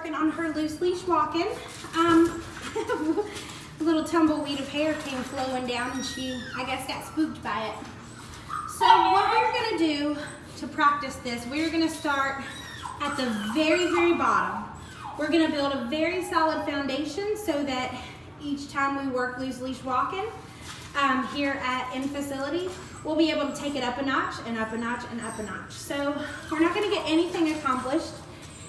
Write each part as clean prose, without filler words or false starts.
working on her loose leash walking. A little tumbleweed of hair came flowing down and she, I guess, got spooked by it. So what we're gonna do to practice this, we're gonna start at the very, very bottom. We're gonna build a very solid foundation so that each time we work loose leash walking here in facility, we'll be able to take it up a notch and up a notch and up a notch. So we're not gonna get anything accomplished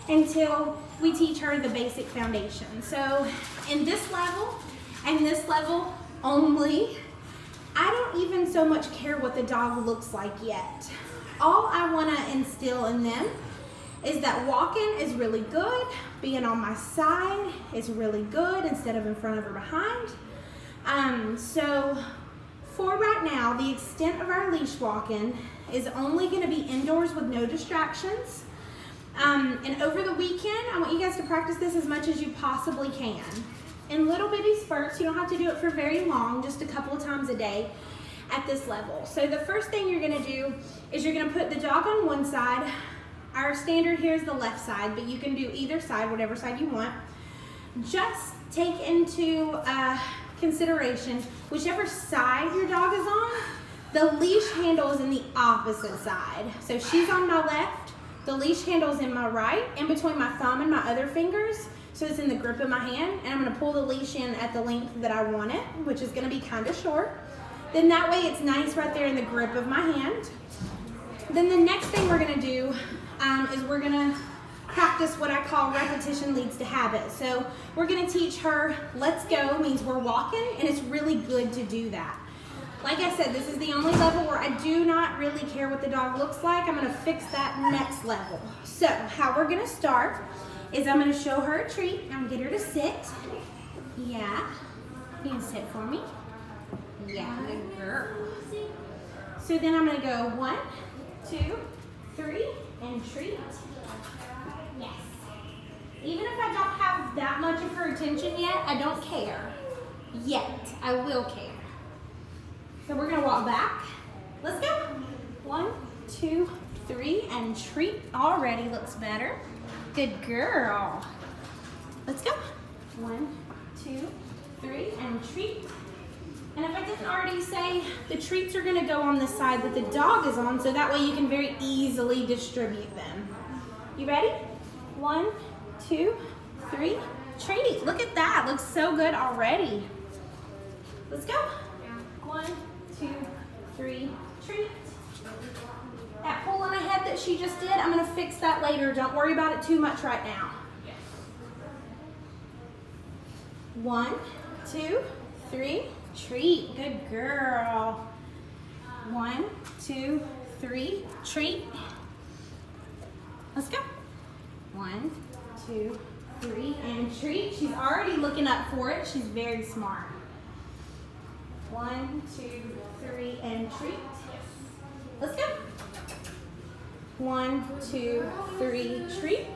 until we teach her the basic foundation. So in this level and this level only, I don't even so much care what the dog looks like yet. All I wanna instill in them is that walking is really good, being on my side is really good instead of in front of or behind. So for right now, the extent of our leash walking is only gonna be indoors with no distractions. And over the weekend, I want you guys to practice this as much as you possibly can. In little bitty spurts, you don't have to do it for very long, just a couple of times a day at this level. So the first thing you're gonna do is you're gonna put the dog on one side. Our standard here is the left side, but you can do either side, whatever side you want. Just take into consideration whichever side your dog is on, the leash handle is in the opposite side. So she's on my left, the leash handle is in my right, in between my thumb and my other fingers, so it's in the grip of my hand, and I'm gonna pull the leash in at the length that I want it, which is gonna be kind of short. Then that way it's nice right there in the grip of my hand. Then the next thing we're gonna do is we're gonna practice what I call repetition leads to habit. So we're gonna teach her, let's go means we're walking, and it's really good to do that. Like I said, this is the only level where I do not really care what the dog looks like. I'm gonna fix that next level. So how we're gonna start is I'm gonna show her a treat. I'm gonna get her to sit. Yeah, you can sit for me. Yeah, good girl. So then I'm gonna go 1, 2, 3, and treat. Yes. Even if I don't have that much of her attention yet, I don't care. Yet, I will care. So we're gonna walk back. Let's go. 1, 2, 3, and treat. Already looks better. Good girl. Let's go. 1, 2, 3, and treat. And if I didn't already say, the treats are gonna go on the side that the dog is on, so that way you can very easily distribute them. You ready? 1, 2, 3, treat. Look at that, looks so good already. Let's go. 1, 2, 3, treat. That pull on ahead that she just did, I'm gonna fix that later. Don't worry about it too much right now. 1, 2, 3, treat. Good girl. 1, 2, 3, treat. Let's go. 1, 2, 3, and treat. She's already looking up for it. She's very smart. 1, 2, 3, and treat. Let's go. 1, 2, 3, treat.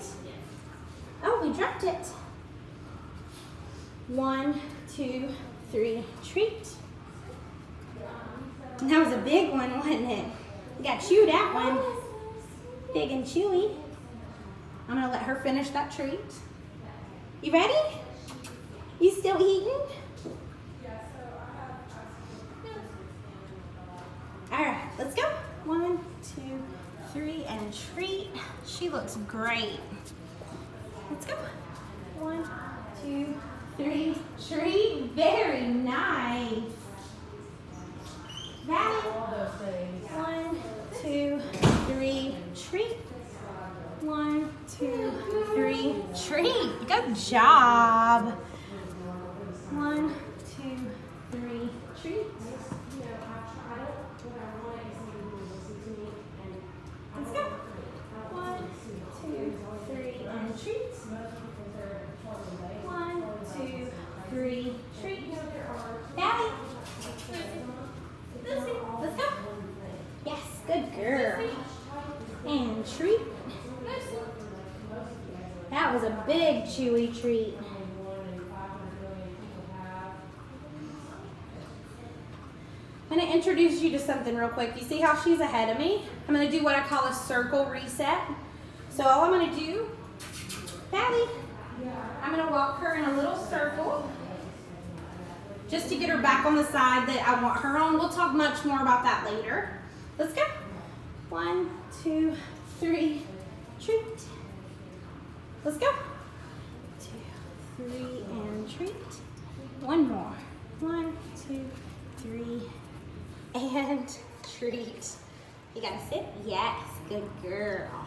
Oh, we dropped it. 1, 2, 3, treat. That was a big one, wasn't it? We got chewed that one. Big and chewy. I'm gonna let her finish that treat. You ready? You still eating? All right, let's go. 1, 2, 3, and treat. She looks great. Let's go. 1, 2, 3, treat. Very nice. Valley. 1, 2, 3, treat. 1, 2, 3, treat. Good job. 1, 2, 3, treat. Let's go. 1, 2, 3, and treat. 1, 2, 3, treat. Daddy. Lucy, let's go. Yes, good girl. And treat. That was a big chewy treat. I'm going to introduce you to something real quick. You see how she's ahead of me? I'm going to do what I call a circle reset. So all I'm going to do, Daddy, I'm gonna walk her in a little circle just to get her back on the side that I want her on. We'll talk much more about that later. Let's go. 1, 2, 3, treat. Let's go. 2, 3, and treat. One more. 1, 2, 3, and treat. You gotta sit? Yes, good girl.